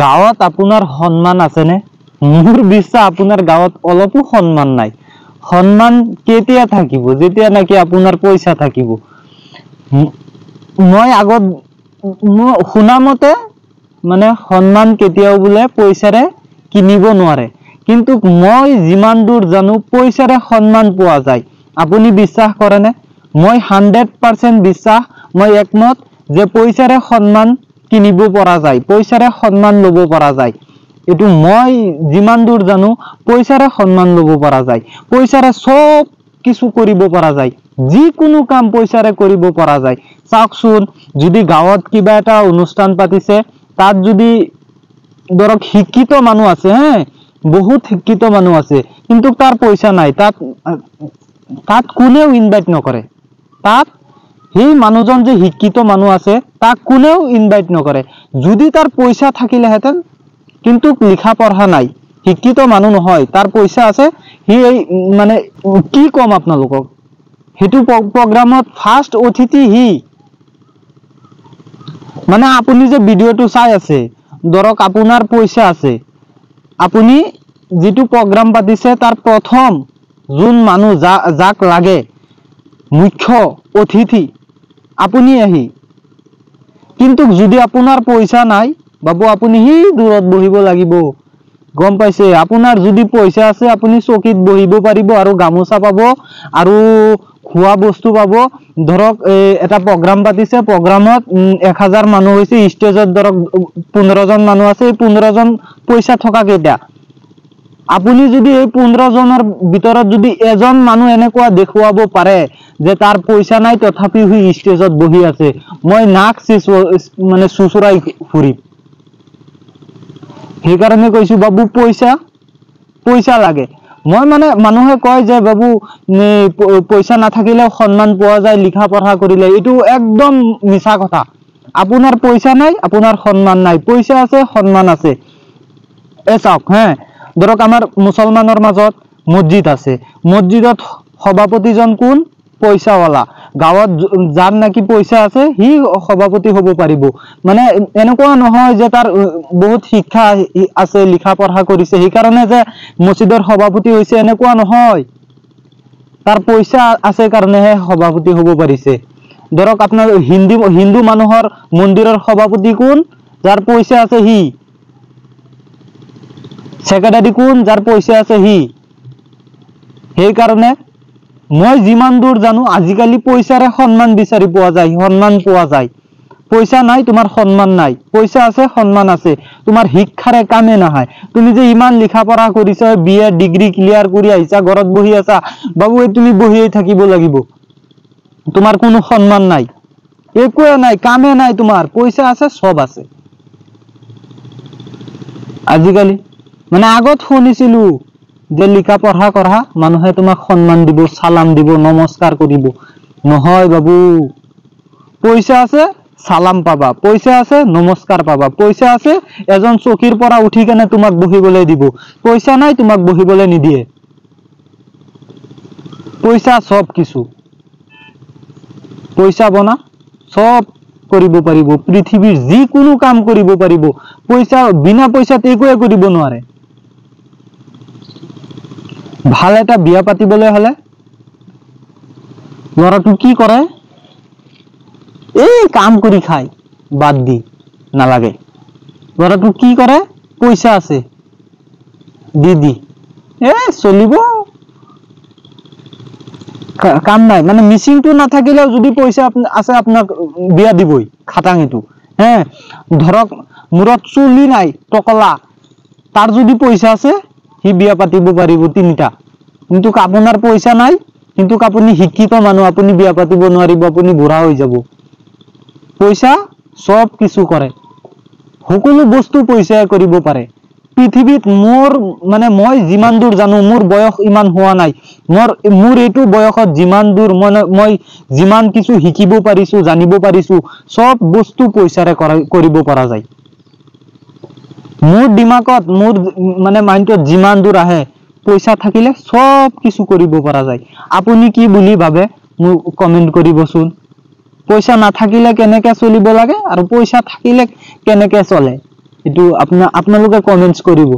গাঁৱত আপোনাৰ সন্মান আছেনে? মোৰ বিশ্বাস আপোনাৰ গাঁৱত অলপো সন্মান নাই। সন্মান কেতিয়া থাকিব? যেতিয়া নাকি আপোনাৰ পইচা থাকিব। মই আগত শুনা মতে মানে সন্মান কেতিয়াও বোলে পইচাৰে কিনিব নোৱাৰে, কিন্তু মই যিমান দূৰ জানো পইচাৰে সন্মান পোৱা যায়। আপুনি বিশ্বাস কৰেনে? মই 100% বিশ্বাস, মই একমত যে পইচাৰে সন্মান কিনিব পৰা যায়, পইচাৰে সন্মান ল'ব পৰা যায়। এইটো মই যিমান দূৰ জানো পইচাৰে সন্মান ল'ব পৰা যায়, পইচাৰে সব কিছু কৰিব পৰা যায়, যিকোনো কাম পইচাৰে কৰিব পৰা যায়। চাওকচোন, যদি গাঁৱত কিবা এটা অনুষ্ঠান পাতিছে, তাত যদি ধৰক শিক্ষিত মানুহ আছে, বহুত শিক্ষিত মানুহ আছে, কিন্তু তাৰ পইচা নাই, তাত কোনেও ইনভাইট নকৰে। তাত সেই মানুহজন যে শিক্ষিত মানুহ আছে তাক কোনেও ইনভাইট নকৰে। যদি তাৰ পইচা থাকিলেহেঁতেন, কিন্তু লিখা পঢ়া নাই, শিক্ষিত মানুহ নহয়, তাৰ পইচা আছে, সি মানে কি কম আপোনালোকক, সেইটো প্ৰগ্ৰামত ফাৰ্ষ্ট অতিথি সি। মানে আপুনি যে ভিডিঅ'টো চাই আছে, ধৰক আপোনাৰ পইচা আছে, আপুনি যিটো প্ৰগ্ৰাম পাতিছে তাৰ প্ৰথম যোন মানুহ যাক লাগে মুখ্য অতিথি আপুনি আহি। কিন্তু যদি আপোনাৰ পইচা নাই বাবু, আপুনি সি দূৰত বহিব লাগিব, গম পাইছে? আপোনাৰ যদি পইচা আছে আপুনি চকীত বহিব পাৰিব আৰু গামোচা পাব আৰু খোৱা বস্তু পাব। ধৰক এটা প্ৰগ্ৰাম পাতিছে, প্ৰগ্ৰামত 1000 মানুহ হৈছে, ষ্টেজত ধৰক 15 জন মানুহ আছে, এই 15 জন পইচা থকা কেইটা। আপুনি যদি এই 15 জনৰ ভিতৰত যদি এজন মানুহ এনেকুৱা দেখুৱাব পাৰে যে তাৰ পইচা নাই তথাপিও সি ষ্টেজত বহি আছে, মই নাক মানে চুচৰাই ফুৰিম। সেইকাৰণে কৈছো বাবু, পইচা লাগে। মই মানে মানুহে কয় যে বাবু পইচা নাথাকিলেও সন্মান পোৱা যায় লিখা পঢ়া কৰিলে, এইটো একদম মিছা কথা। আপোনাৰ পইচা নাই, আপোনাৰ সন্মান নাই, পইচা আছে, সন্মান আছে। চাওক ধৰক আমাৰ মুছলমানৰ মাজত মছজিদ আছে, মছজিদত সভাপতিজন কোন? পইচাৱালা। গাঁৱত যাৰ নাকি পইচা আছে সি সভাপতি হ'ব পাৰিব। মানে এনেকুৱা নহয় যে তাৰ বহুত শিক্ষা আছে, লিখা পঢ়া কৰিছে, সেইকাৰণে যে মছজিদৰ সভাপতি হৈছে, এনেকুৱা নহয়। তাৰ পইচা আছে কাৰণেহে সভাপতি হ'ব পাৰিছে। ধৰক আপোনাৰ হিন্দু মানুহৰ মন্দিৰৰ সভাপতি কোন? যাৰ পইচা আছে সি। সেক্ৰেটাৰী কোন? যাৰ পইচা আছে সি। সেইকাৰণে মই যিমান দূৰ জানো আজিকালি পইচাৰে সন্মান বিচাৰি পোৱা যায়, সন্মান পোৱা যায়। পইচা নাই, তোমাৰ সন্মান নাই, পইচা আছে, সন্মান আছে, তোমাৰ শিক্ষাৰে কামে নাহে। তুমি যে ইমান লিখা পঢ়া কৰিছা, BA ডিগ্ৰী ক্লিয়াৰ কৰি আহিছা, ঘৰত বহি আছা বাবু, তুমি বহিয়ে থাকিব লাগিব, তোমাৰ কোনো সন্মান নাই, একোৱে নাই, কামে নাই, তোমাৰ পইচা আছে, সব আছে। আজিকালি মানে আগত শুনিছিলো যে লিখা পঢ়া কৰা মানুহে তোমাক সন্মান দিব, সালাম দিব, নমস্কাৰ কৰিব। নহয় বাবু, পইচা আছে, সালাম পাবা, পইচা আছে, নমস্কাৰ পাবা, পইচা আছে, এজন চকীৰ পৰা উঠি কেনে তোমাক বহিবলৈ দিব, পইচা নাই, তোমাক বহিবলৈ নিদিয়ে। পইচা সব কিছু, পইচা বনা সব কৰিব পাৰিব, পৃথিৱীৰ যিকোনো কাম কৰিব পাৰিব। পইচা বিনা পইচাত একোৱে কৰিব নোৱাৰে। ভাল এটা বিয়া পাতিবলৈ হলে ল'ৰাটো কি কৰে? এই কাম কৰি খায়, বাদ দি নালাগে। ল'ৰাটো কি কৰে? পইচা আছে, দি চলিব, কাম নাই। মানে মিচিংটো নাথাকিলেও যদি পইচা আছে আপোনাক বিয়া দিবই, খাটাঙিটো। ধৰক মূৰত চুলি নাই, টকলা, তাৰ যদি পইচা আছে সি বিয়া পাতিব পাৰিব 3টা। কিন্তু আপোনাৰ পইচা নাই, কিন্তু আপুনি শিক্ষিত মানুহ, আপুনি বিয়া পাতিব নোৱাৰিব, আপুনি বুঢ়া হৈ যাব। পইচা সব কিছু কৰে, সকলো বস্তু পইচাই কৰিব পাৰে পৃথিৱীত। মই যিমান দূৰ জানো, মোৰ বয়স ইমান হোৱা নাই, মোৰ এইটো বয়সত যিমান দূৰ মই যিমান কিছু শিকিব পাৰিছো, জানিব পাৰিছো, সব বস্তু পইচাৰে কৰিব পৰা যায়। মোৰ দিমাগত, মোৰ মানে মাইণ্ডত যিমান দূৰ আহে, পইচা থাকিলে সব কিছু কৰিব পৰা যায়। আপুনি কি বুলি ভাবে মোক কমেন্ট কৰিবচোন। পইচা নাথাকিলে কেনেকে চলিব লাগে আৰু পইচা থাকিলে কেনেকে চলে, এইটো আপোনালোকে কমেন্টছ কৰিব।